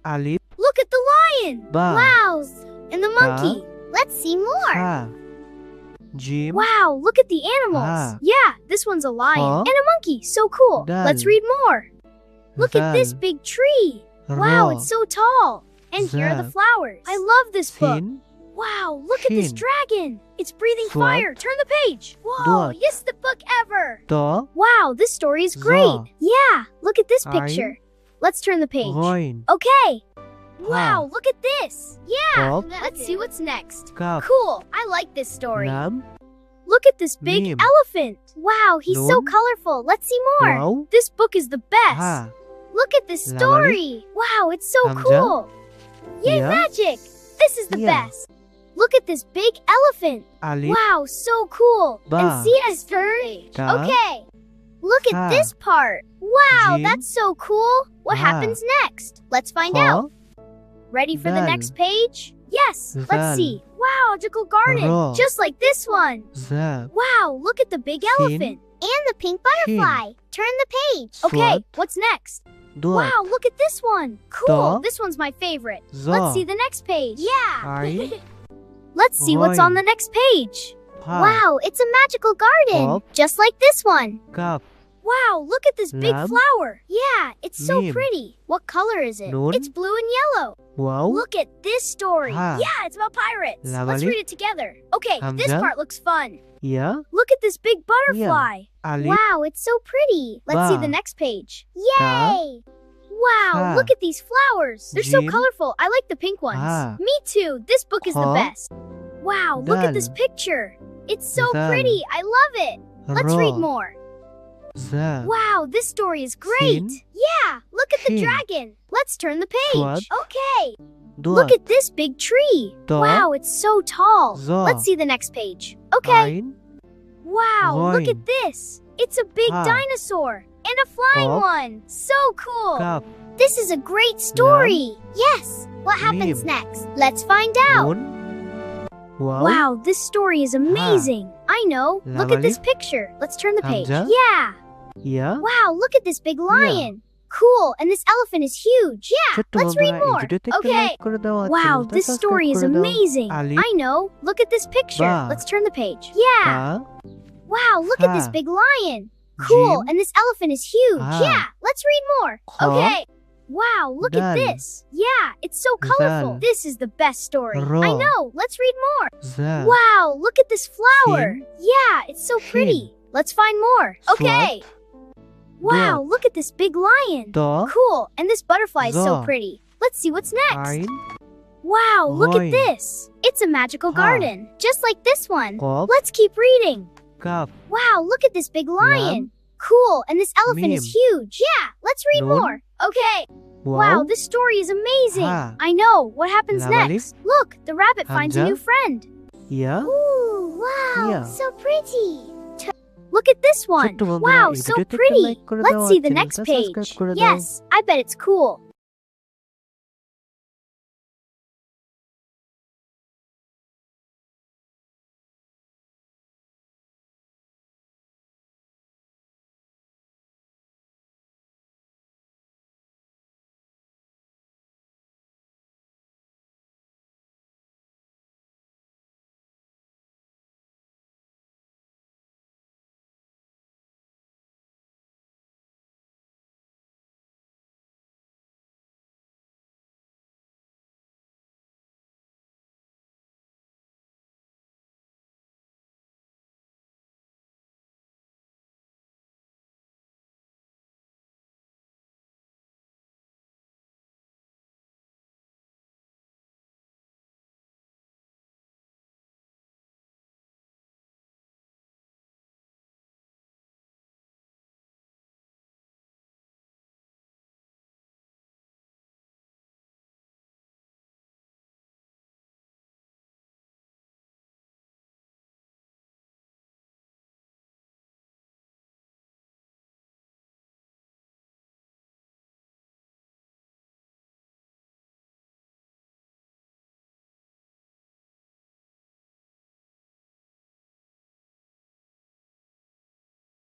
Alif. Look at the lion! Ba. Wow! And the monkey! Let's see more! Ha. Jim. Wow, look at the animals! Ha. Yeah, this one's a lion Ha. and a monkey! So cool! Dal. Let's read more! Look at this Zal. big tree! Wow, Ro. it's so tall! And here are the Zab. flowers! I love this book! Sin. Wow, look at this Shin. dragon! It's breathing Swat. fire! Turn the page! Whoa, Dot. yes, the book ever! To. Wow, this story is great! Za. Yeah, look at this Ain. picture! Let's turn the page. Roin. Okay! Wow, look at this! Yeah! Kop. Let's see what's next. Kap. Cool! I like this story. Lam. Look at this big Mim. elephant! Wow, he's so Nun. colorful! Let's see more! Wow. This book is the best! Ha. Look at this Lamari. story! Wow, it's so Hamza. cool! Yay, Yeah. magic! This is the Yeah. best! Look at this big elephant! Alif. Wow, so cool! Ba. And see his story! Ta. Okay! Look at Ha. this part! Wow, Jim. that's so cool! What Ha. happens next? Let's find Ho. out! Ready for the Dal. next page? Yes! Zal. Let's see! Wow, magical garden! Ro. Just like this one! Zab. Wow, look at the big Sin. elephant! And the pink butterfly! Turn the page! Okay, Swat. what's next? Dot. Wow, look at this one! Cool! To. This one's my favorite! Za. Let's see the next page! Yeah! Ain. Let's see what's on Roin. the next page! Ha. Wow, it's a magical garden! Kop. Just like this one! Kap. Wow, look at this big Lam. flower! Yeah, it's so Mim. pretty! What color is it? Nun. It's blue and yellow! Wow. Look at this story! Ha. Yeah, it's about pirates! Let's Lavali. read it together! Okay, this Hamza. part looks fun! Ya. Look at this big butterfly! Alif. Wow, it's so pretty! Let's see Ba. the next page! Ta. Yay! Wow, Ha. look at these flowers! They're so Jim. colorful! I like the pink ones! Ha. Me too! This book is the Ho. best! Wow, look at this Dal. picture! It's so Zal. pretty! I love it! Let's Ro. read more! Zab. Wow, this story is great! Sin. Yeah, look at the Shin. dragon! Let's turn the page! Swat. Okay! Dot. Look at this big tree! To. Wow, it's so tall! Za. Let's see the next page. Okay! Ain. Wow, look Roin. at this! It's a big Ha. dinosaur! And a flying Kop. one! So cool! Kap. This is a great story! Yes! What happens Mim. next? Let's find out! Nun. Wow. Wow, this story is amazing! I know! Look at this Lavali. picture! Let's turn the page. Hamza. Yeah! Ya. Wow, look at this big lion! Cool, and this elephant is huge! Yeah! Let's read more! Okay! Wow, this story is amazing! Alif. I know! Look at this picture! Ba. Let's turn the page. Yeah! Ta. Wow, look at this Ha. big lion! Cool, Jim. and this elephant is huge! Ah. Yeah! Let's read more! Ho. Okay! Wow, look at Dal. this! Yeah, it's so colorful! Zal. This is the best story! Ro. I know! Let's read more! Zab. Wow, look at this flower! Sin. Yeah, it's so pretty! Let's find more! Okay! Wow, look at this big lion! To. Cool, and this butterfly is so Za. pretty! Let's see what's next! Ain. Wow, look at Roin. this! It's a magical Ha. garden, just like this one! Kop. Let's keep reading! Kap. Wow, look at this big lion! Cool, and this elephant is Mim. huge! Yeah, let's read Nun. more! Okay! Wow, this story is amazing! Ha. I know! What happens Lavali. next? Look, the rabbit finds a Hamza. new friend! Ya. Ooh, wow, Yeah. so pretty! Look at this one! ছোট্ট বন্ধুরা, Wow, এই so ভিডিওতে একটা pretty! Like করে Let's দাও see R the চ্যানেলটা next page! Subscribe করে দাও। Yes, I bet it's cool!